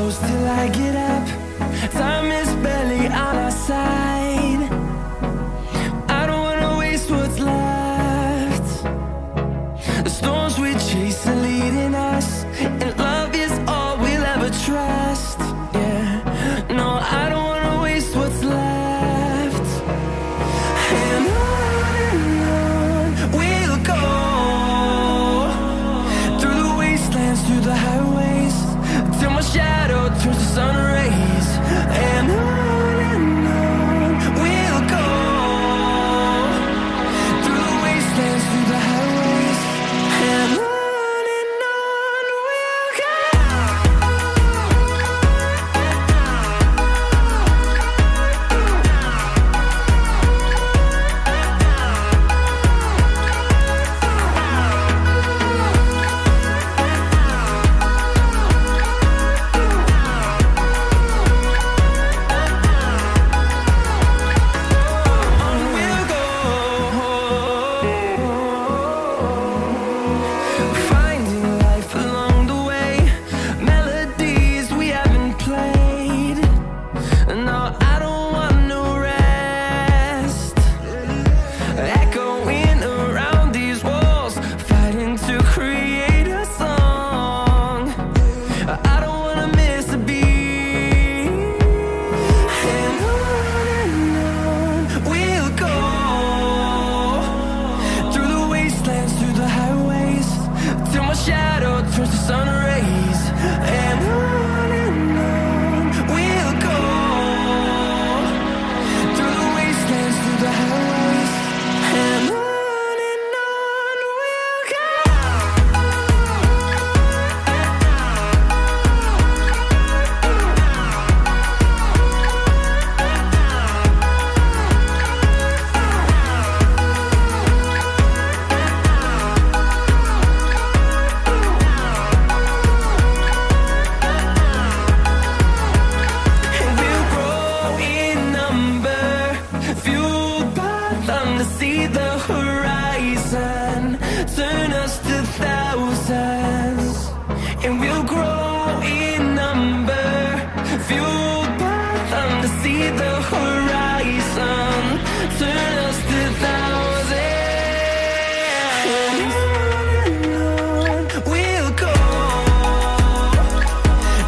close till I get up. Time is barely on our side. I don't wanna waste what's left. The storms we chase are leading us, and love is all we'll ever trust. Yeah, no, I don't wanna waste what's left. And on we'll go, through the wastelands, through the highways, till my shadow turns to sun rays. And on we'll go, through the wastelands, through the highways, and on we'll go. Finding life along the way, melodies we haven't played. No, I don't want no rest. Echoing around these walls, fighting to create a song. I don't wanna miss a beat. And on we'll go, through the wastelands, through the highways, till my shadow turns to sun rays. And on we'll go, through the wastelands, through the highways, and on we'll go. And we'll grow in number, fueled by them to see the horizon, turn us to thousands. And we'll grow in number, fueled by them to see the horizon, turn us to thousands. And on we'll go,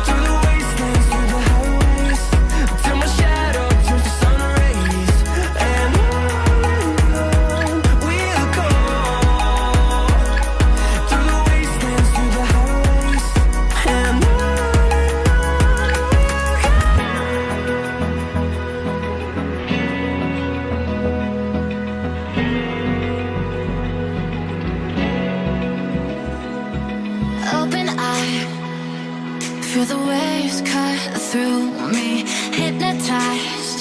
through the wastelands, through the highways, till my shadow turns to sun rays. And on we'll go, through the wastelands, through the highways, and on we'll go. Open eye, feel the waves cut through me, hypnotized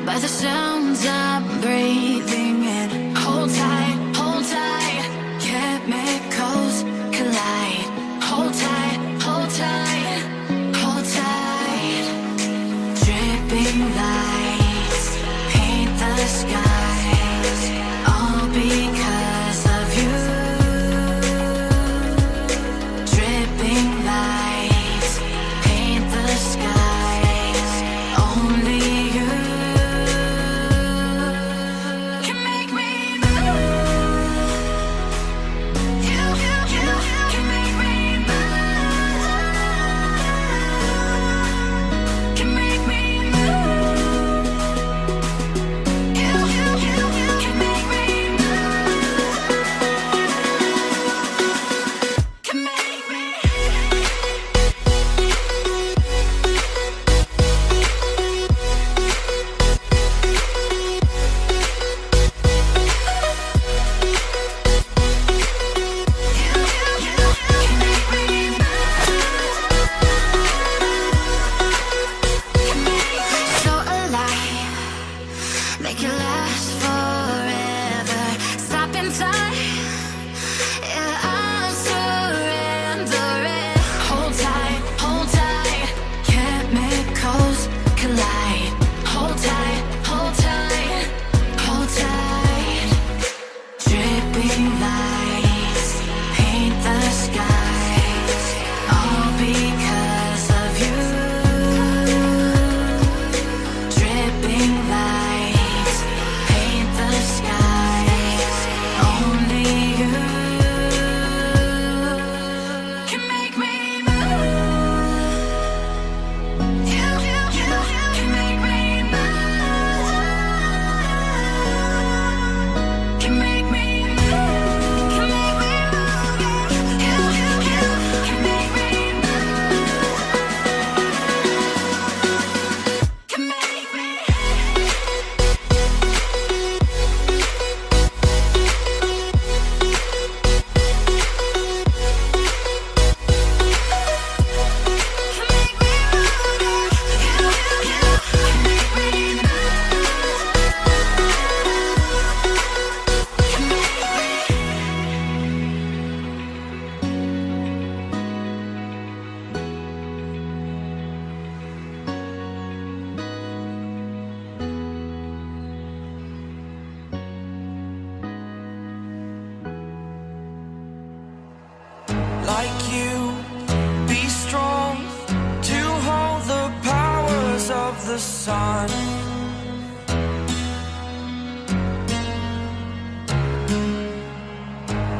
by the sounds I'm breathing in. Hold tight, chemicals collide. Hold tight, hold tight, hold tight. Dripping lights paint the skies, all because of you. Dripping lights paint the skies, only you can make me move. You can make me move. Can make me move. You like you. Be strong to hold the powers of the sun.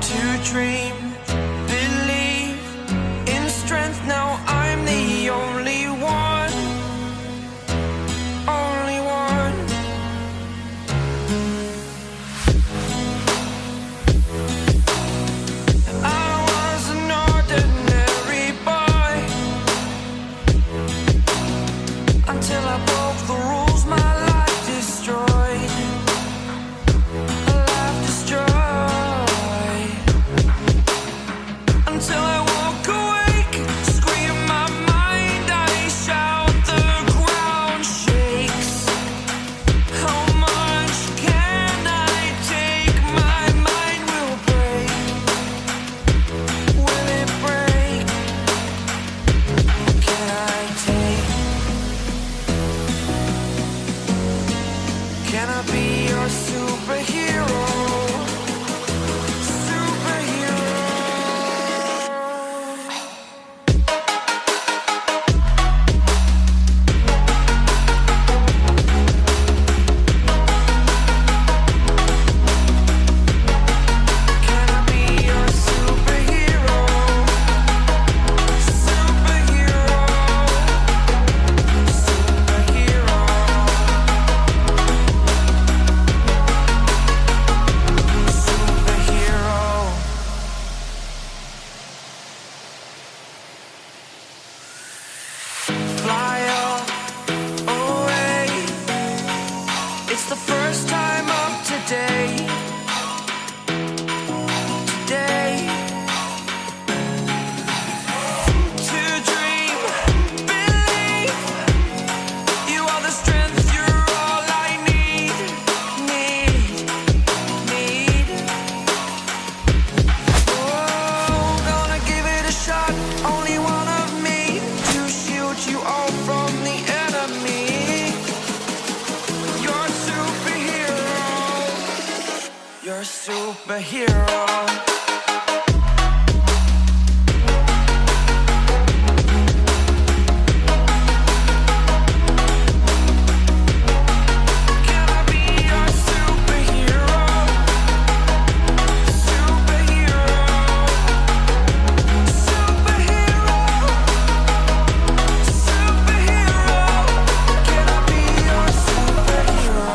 To dream, believe in strength. Now I'm the only one, only one. I was an ordinary boy until I broke the rules. My life destroyed, a life destroyed. Until I walk awake, scream my mind, I shout, the ground shakes. How much can I take? My mind will break. Will it break? Can I take? Can I be your superhero? Superhero. Can I be your superhero? Superhero. Superhero. Superhero. Fly away. It's the first time of today. Today. To dream, believe. You are the strength, you're all I need. Need. Oh, gonna give it a shot. Only one of me to shield you all from the enemy. You're a superhero. You're a superhero. Can I be your superhero? Superhero. Superhero. Superhero. Can I be your superhero?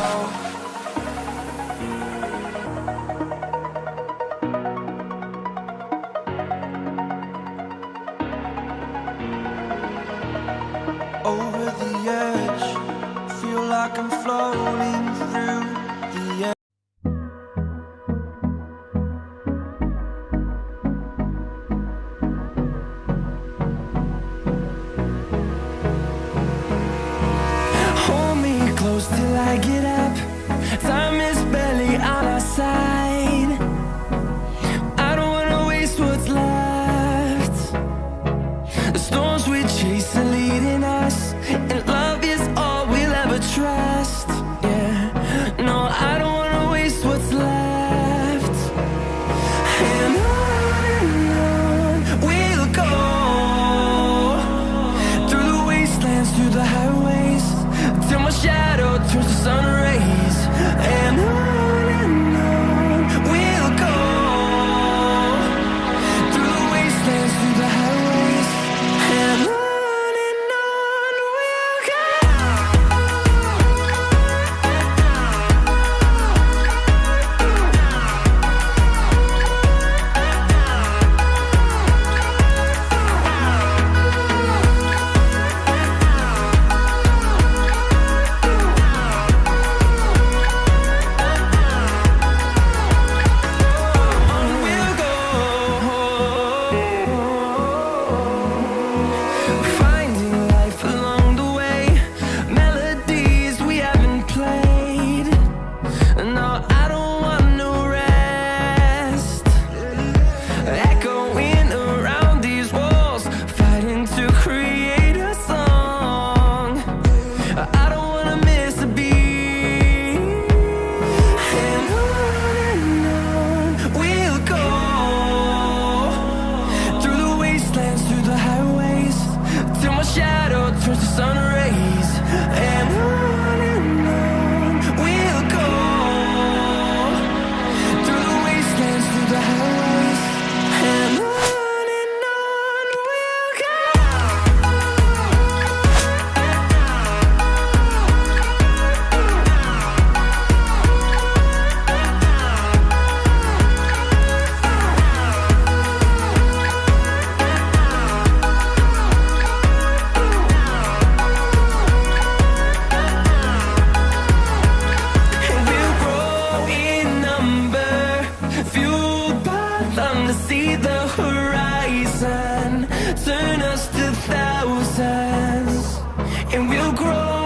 Over the edge, feel like I'm floating through the air. Hold me close till I get up. Time is barely on our side. I don't wanna waste what's left. The storms we chase are leading us, and love is all we'll ever trust. Yeah, no, I don't wanna waste what's left. And on we'll go, through the wastelands, through the highways, till my shadow turns to sun rays. And on we'll go, through the wastelands, through the highways. And on we'll go. turn us to thousands, and we'll grow